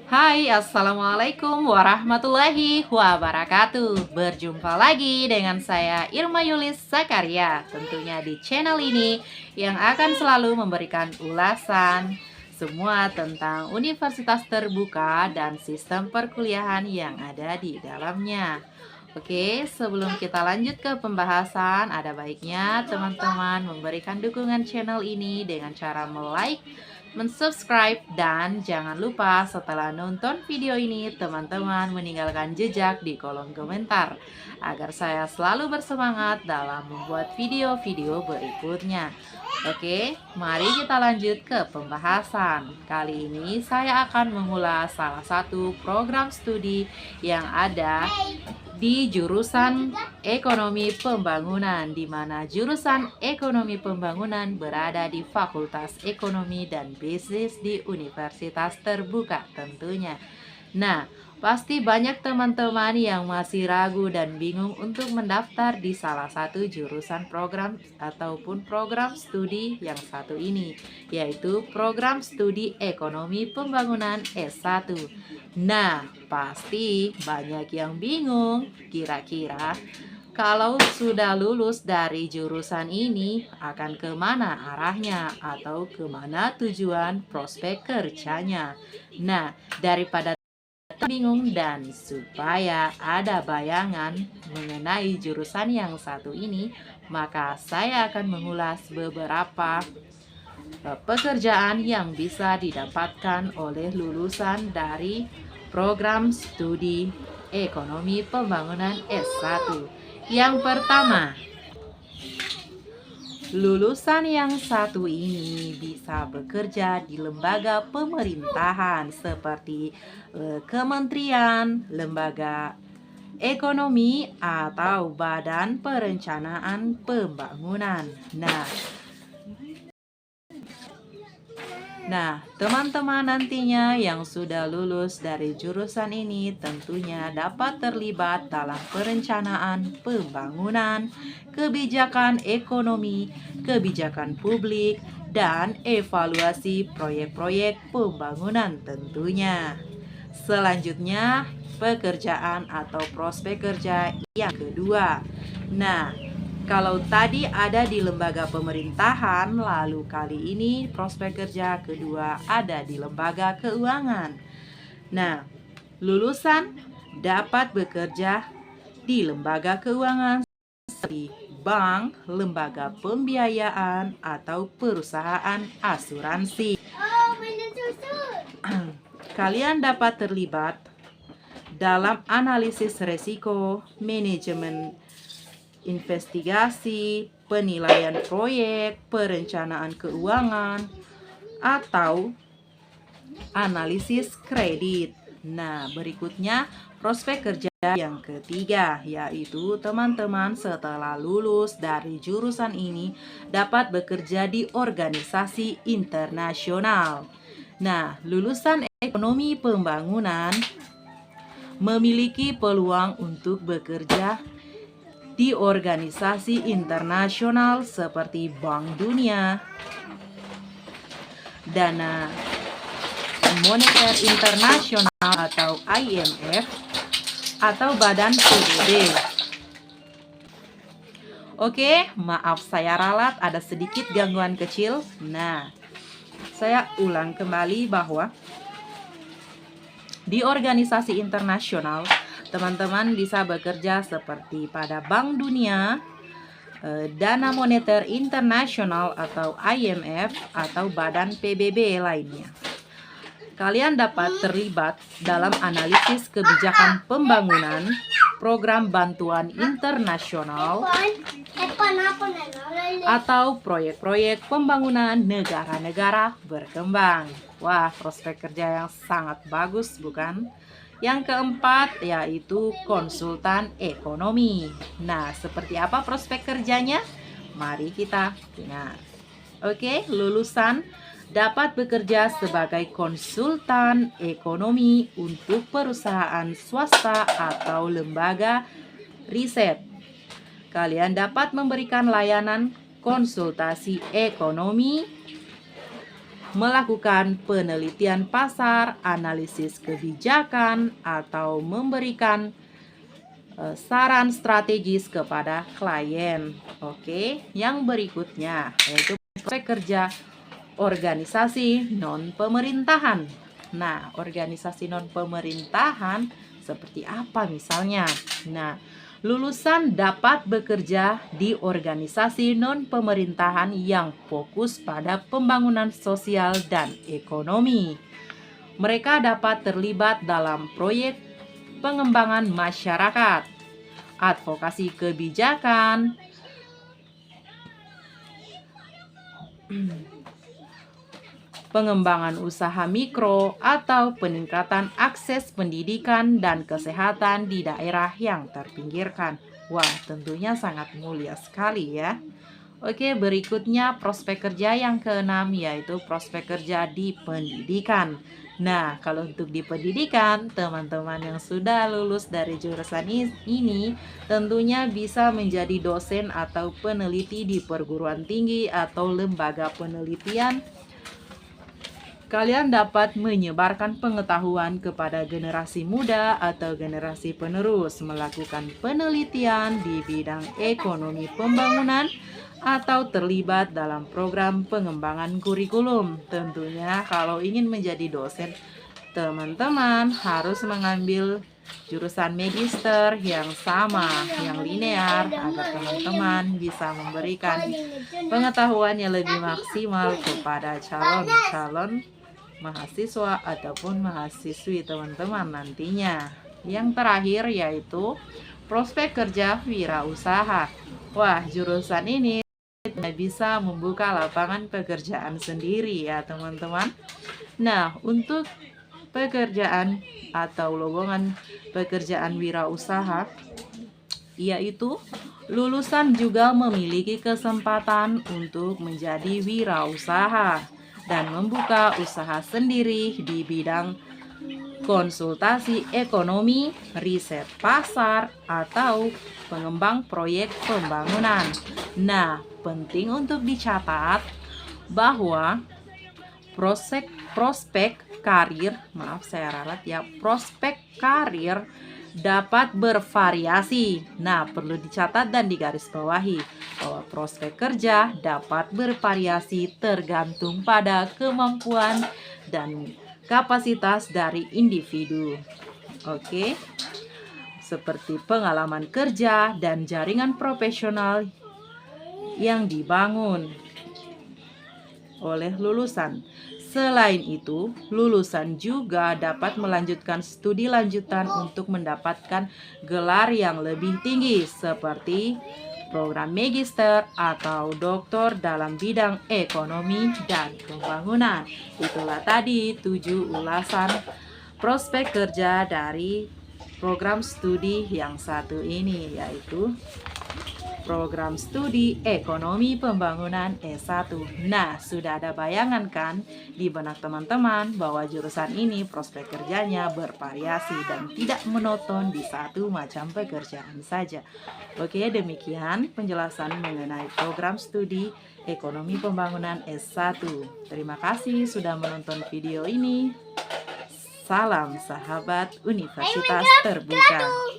Hai, Assalamualaikum warahmatullahi wabarakatuh. Berjumpa lagi dengan saya Irma Yulis Zakaria, tentunya di channel ini yang akan selalu memberikan ulasan semua tentang universitas terbuka dan sistem perkuliahan yang ada di dalamnya. Oke, sebelum kita lanjut ke pembahasan, ada baiknya teman-teman memberikan dukungan channel ini dengan cara like, mensubscribe, dan jangan lupa setelah nonton video ini teman-teman meninggalkan jejak di kolom komentar agar saya selalu bersemangat dalam membuat video-video berikutnya. Oke, mari kita lanjut ke pembahasan. Kali ini saya akan mengulas salah satu program studi yang ada di jurusan Ekonomi Pembangunan, di mana jurusan Ekonomi Pembangunan berada di Fakultas Ekonomi dan Bisnis di Universitas Terbuka tentunya. Nah, pasti banyak teman-teman yang masih ragu dan bingung untuk mendaftar di salah satu jurusan program ataupun program studi yang satu ini, yaitu program studi Ekonomi Pembangunan S1. Nah, pasti banyak yang bingung, kira-kira kalau sudah lulus dari jurusan ini akan kemana arahnya atau kemana tujuan prospek kerjanya. Nah, daripada bingung dan supaya ada bayangan mengenai jurusan yang satu ini, maka saya akan mengulas beberapa pekerjaan yang bisa didapatkan oleh lulusan dari program studi Ekonomi Pembangunan S1. Yang pertama, lulusan yang satu ini bisa bekerja di lembaga pemerintahan seperti kementerian, lembaga ekonomi, atau badan perencanaan pembangunan. Nah, teman-teman nantinya yang sudah lulus dari jurusan ini tentunya dapat terlibat dalam perencanaan pembangunan, kebijakan ekonomi, kebijakan publik, dan evaluasi proyek-proyek pembangunan tentunya. Selanjutnya, pekerjaan atau prospek kerja yang kedua. Nah, kalau tadi ada di lembaga pemerintahan, lalu kali ini prospek kerja kedua ada di lembaga keuangan. Nah, lulusan dapat bekerja di lembaga keuangan seperti bank, lembaga pembiayaan, atau perusahaan asuransi. Kalian dapat terlibat dalam analisis resiko, manajemen investigasi, penilaian proyek, perencanaan keuangan, atau analisis kredit. Nah, berikutnya prospek kerja yang ketiga, yaitu teman-teman setelah lulus dari jurusan ini dapat bekerja di organisasi internasional. Nah, lulusan ekonomi pembangunan memiliki peluang untuk bekerja di organisasi internasional seperti Bank Dunia, Dana Moneter Internasional atau IMF, atau Badan PBB. Oke, maaf saya ralat, ada sedikit gangguan kecil. Nah, saya ulang kembali bahwa di organisasi internasional teman-teman bisa bekerja seperti pada Bank Dunia, Dana Moneter Internasional atau IMF, atau Badan PBB lainnya. Kalian dapat terlibat dalam analisis kebijakan pembangunan, program bantuan internasional, atau proyek-proyek pembangunan negara-negara berkembang. Wah, prospek kerja yang sangat bagus, bukan? Yang keempat yaitu konsultan ekonomi. Nah, seperti apa prospek kerjanya? Mari kita dengar. Oke, lulusan dapat bekerja sebagai konsultan ekonomi untuk perusahaan swasta atau lembaga riset. Kalian dapat memberikan layanan konsultasi ekonomi melakukan penelitian pasar, analisis kebijakan, atau memberikan saran strategis kepada klien. Oke, yang berikutnya yaitu prospek kerja organisasi non-pemerintahan. Nah, organisasi non-pemerintahan seperti apa misalnya? Nah, lulusan dapat bekerja di organisasi non-pemerintahan yang fokus pada pembangunan sosial dan ekonomi. Mereka dapat terlibat dalam proyek pengembangan masyarakat, advokasi kebijakan, pengembangan usaha mikro, atau peningkatan akses pendidikan dan kesehatan di daerah yang terpinggirkan. Wah, tentunya sangat mulia sekali ya. Oke, berikutnya prospek kerja yang keenam yaitu prospek kerja di pendidikan. Nah, kalau untuk di pendidikan, teman-teman yang sudah lulus dari jurusan ini tentunya bisa menjadi dosen atau peneliti di perguruan tinggi atau lembaga penelitian. Kalian dapat menyebarkan pengetahuan kepada generasi muda atau generasi penerus, melakukan penelitian di bidang ekonomi pembangunan, atau terlibat dalam program pengembangan kurikulum. Tentunya kalau ingin menjadi dosen, teman-teman harus mengambil jurusan magister yang sama, yang linear, agar teman-teman bisa memberikan pengetahuan yang lebih maksimal kepada calon-calon mahasiswa ataupun mahasiswi teman-teman nantinya. Yang terakhir yaitu prospek kerja wirausaha. Wah, jurusan ini bisa membuka lapangan pekerjaan sendiri ya teman-teman. Nah, untuk pekerjaan atau lowongan pekerjaan wirausaha, yaitu lulusan juga memiliki kesempatan untuk menjadi wirausaha dan membuka usaha sendiri di bidang konsultasi ekonomi, riset pasar, atau pengembang proyek pembangunan. Nah, penting untuk dicatat bahwa prospek karir dapat bervariasi. Nah, perlu dicatat dan digarisbawahi bahwa prospek kerja dapat bervariasi tergantung pada kemampuan dan kapasitas dari individu. Oke. Seperti pengalaman kerja dan jaringan profesional yang dibangun oleh lulusan. Selain itu, lulusan juga dapat melanjutkan studi lanjutan untuk mendapatkan gelar yang lebih tinggi seperti program magister atau doktor dalam bidang ekonomi dan pembangunan. Itulah tadi 7 ulasan prospek kerja dari program studi yang satu ini, yaitu program studi ekonomi pembangunan S1. Nah, sudah ada bayangan kan di benak teman-teman bahwa jurusan ini prospek kerjanya bervariasi dan tidak monoton di satu macam pekerjaan saja. Oke, demikian penjelasan mengenai program studi ekonomi pembangunan S1. Terima kasih sudah menonton video ini. Salam sahabat Universitas Terbuka.